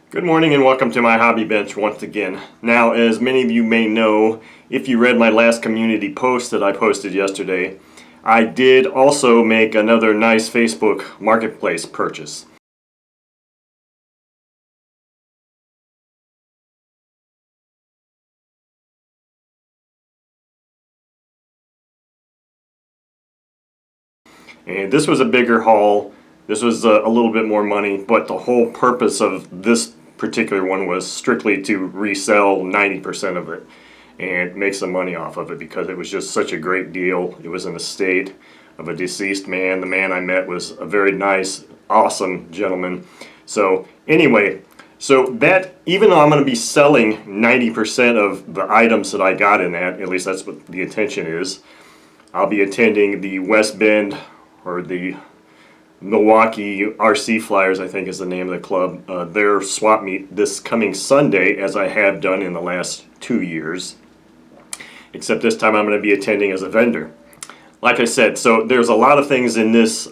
Good morning and welcome to my hobby bench once again. Now, as many of you may know, if you read my last community post that I posted yesterday, I did also make another nice Facebook Marketplace purchase. And this was a bigger haul. This was a little bit more money, but the whole purpose of this particular one was strictly to resell 90% of it and make some money off of it because it was just such a great deal. It was an estate of a deceased man. The man I met was a very nice, awesome gentleman. So anyway, that, even though I'm going to be selling 90% of the items that I got in that, at least that's what the intention is, I'll be attending the West Bend, or the Milwaukee RC Flyers, I think is the name of the club, their swap meet this coming Sunday, as I have done in the last 2 years. Except this time I'm going to be attending as a vendor. Like I said, so there's a lot of things in this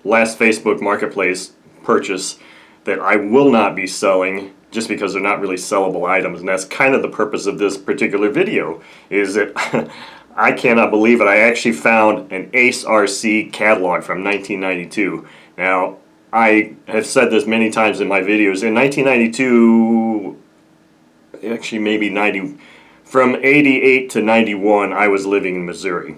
last Facebook Marketplace purchase that I will not be selling just because they're not really sellable items, and that's kind of the purpose of this particular video, is that I cannot believe it. I actually found an Ace RC catalog from 1992. Now, I have said this many times in my videos. In 1992, actually maybe 90, from 88 to 91, I was living in Missouri,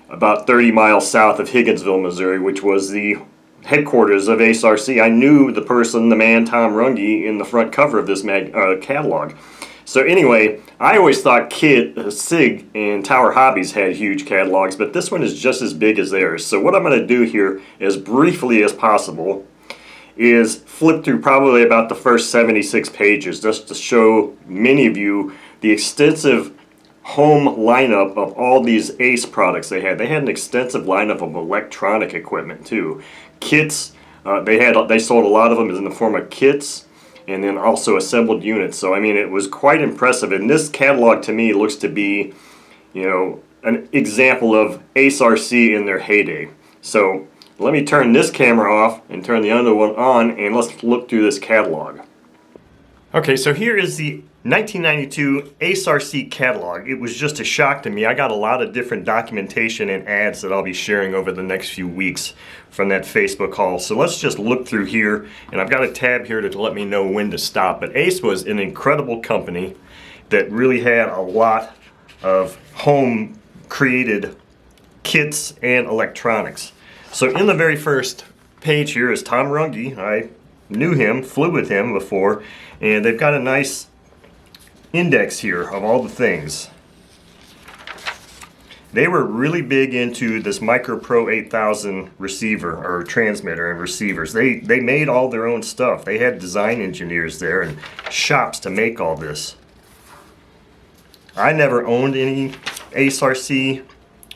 about 30 miles south of Higginsville, Missouri, which was the headquarters of Ace RC. I knew the person, the man, Tom Runge, in the front cover of this catalog. So anyway, I always thought SIG and Tower Hobbies had huge catalogs, but this one is just as big as theirs. So what I'm going to do here, as briefly as possible, is flip through probably about the first 76 pages, just to show many of you the extensive home lineup of all these Ace products they had. They had an extensive lineup of electronic equipment too. Kits, they sold a lot of them in the form of kits, and then also assembled units. So I mean, it was quite impressive, and this catalog to me looks to be, you know, an example of Ace RC in their heyday. So let me turn this camera off and turn the other one on, and let's look through this catalog. Okay, so here is the 1992 Ace RC catalog. It was just a shock to me. I got a lot of different documentation and ads that I'll be sharing over the next few weeks from that Facebook haul. So let's just look through here, and I've got a tab here to let me know when to stop. But Ace was an incredible company that really had a lot of home created kits and electronics. So in the very first page here is Tom Runge. I knew him, flew with him before, and they've got a nice index here of all the things. They were really big into this Micro Pro 8000 receiver, or transmitter, and receivers. They made all their own stuff. They had design engineers there and shops to make all this. I never owned any Ace RC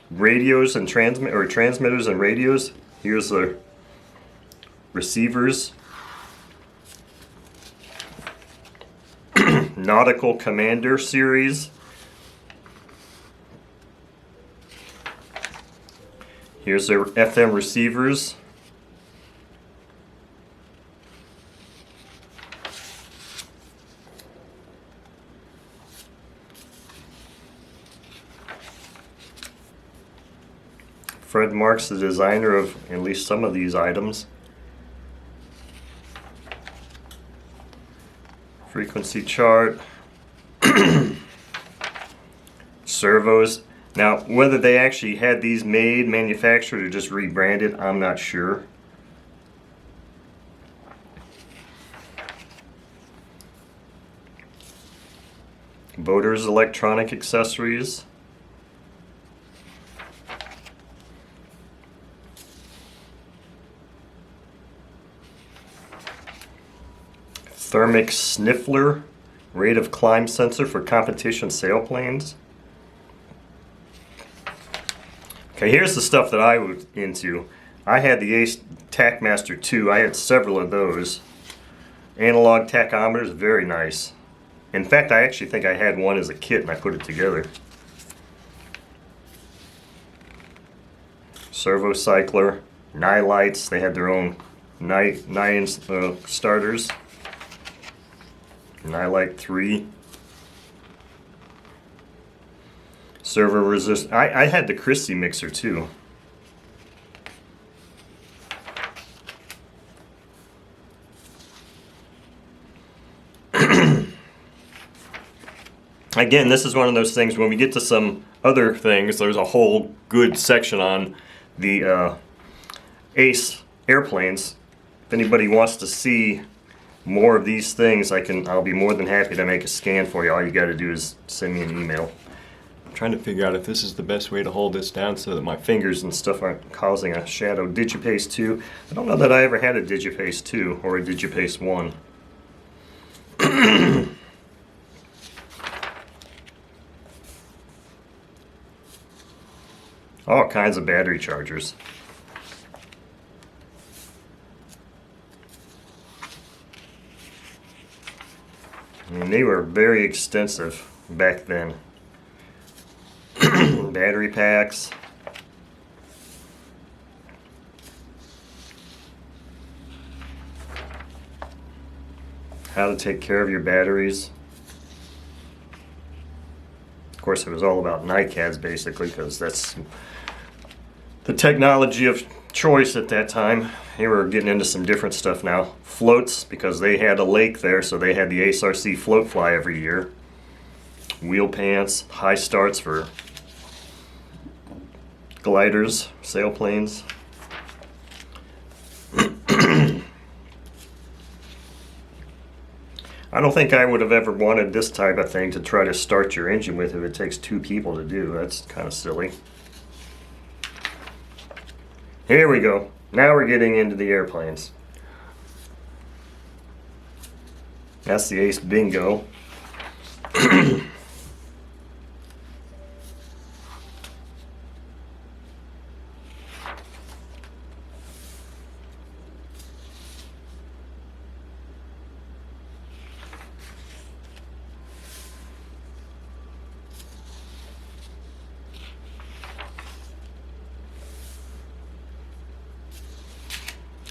radios and transmitters and radios. Here's the receivers. Nautical Commander series. Here's their FM receivers. Fred Marks, the designer of at least some of these items. Frequency chart. Servos. Now, whether they actually had these made, manufactured, or just rebranded, I'm not sure. Boaters electronic accessories. Thermic Sniffler, rate of climb sensor for competition sailplanes. Okay, here's the stuff that I was into. I had the Ace TacMaster 2. I had several of those. Analog tachometers, very nice. In fact, I actually think I had one as a kit and I put it together. Servo cycler, Nye lights. They had their own Nye starters. And I like 3. Servo resist. I had the Christie mixer too. Again, this is one of those things, when we get to some other things, there's a whole good section on the Ace airplanes. If anybody wants to see more of these things, I'll be more than happy to make a scan for you. All you got to do is send me an email. I'm trying to figure out if this is the best way to hold this down so that my fingers and stuff aren't causing a shadow. Digipace 2. I don't know that I ever had a Digipace 2 or a Digipace 1. All kinds of battery chargers. I mean, they were very extensive back then. Battery packs. How to take care of your batteries. Of course, it was all about NiCads basically, because that's the technology of choice at that time. Here we're getting into some different stuff now. Floats, because they had a lake there, so they had the Ace RC float fly every year. Wheel pants, high starts for gliders, sailplanes. I don't think I would have ever wanted this type of thing to try to start your engine with if it takes 2 people to do. That's kind of silly. Here we go. Now we're getting into the airplanes. That's the Ace Bingo.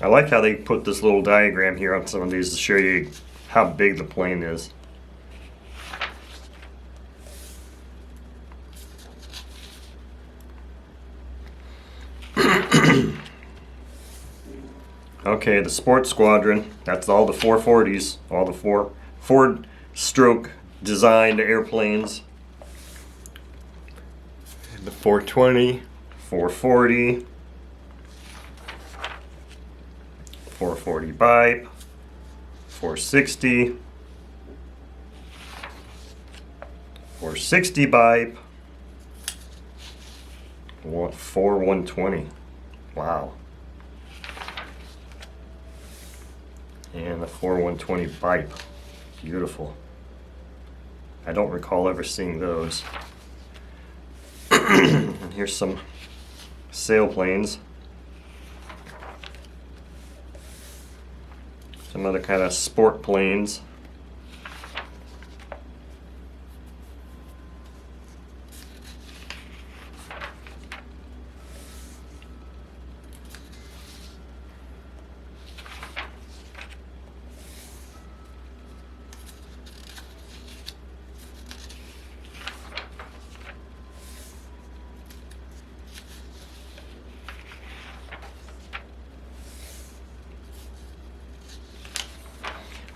I like how they put this little diagram here on some of these to show you how big the plane is. Okay, the Sports Squadron, that's all the 440s, all the Ford-stroke designed airplanes. The 420, 440, 440 bipe, 460, 460 bipe, 120. Wow. And the 4120 bipe. Beautiful. I don't recall ever seeing those. And here's some sailplanes. Some other kind of sport planes.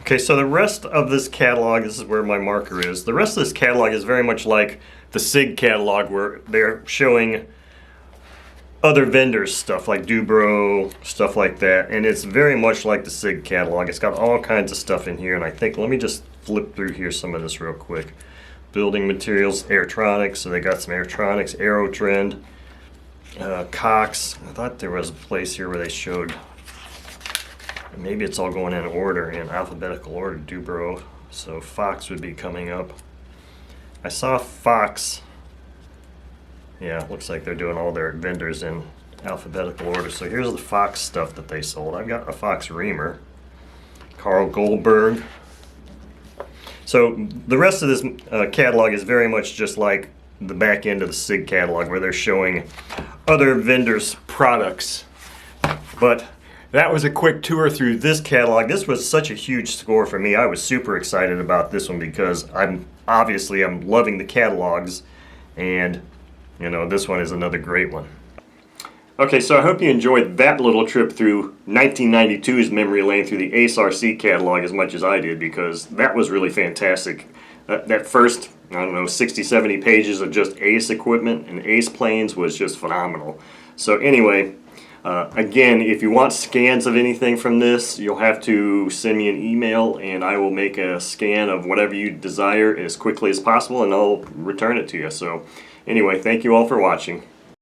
Okay, so the rest of this catalog, this is where my marker is, the rest of this catalog is very much like the SIG catalog, where they're showing other vendors' stuff like Dubro, stuff like that, and it's very much like the SIG catalog. It's got all kinds of stuff in here, and I think, let me just flip through here some of this real quick. Building materials, Airtronics, so they got some Airtronics, Aerotrend, Cox. I thought there was a place here where they showed, maybe it's all going in order, in alphabetical order, Dubro, so Fox would be coming up. I saw Fox, yeah, looks like they're doing all their vendors in alphabetical order. So here's the Fox stuff that they sold. I've got a Fox Reamer, Carl Goldberg. So the rest of this catalog is very much just like the back end of the SIG catalog, where they're showing other vendors' products. But that was a quick tour through this catalog. This was such a huge score for me. I was super excited about this one because I'm loving the catalogs, and you know, this one is another great one. Okay, so I hope you enjoyed that little trip through 1992's memory lane through the Ace RC catalog as much as I did, because that was really fantastic. That first, I don't know, 60, 70 pages of just Ace equipment and Ace planes was just phenomenal. So anyway, again, if you want scans of anything from this, you'll have to send me an email and I will make a scan of whatever you desire as quickly as possible and I'll return it to you. So anyway, thank you all for watching.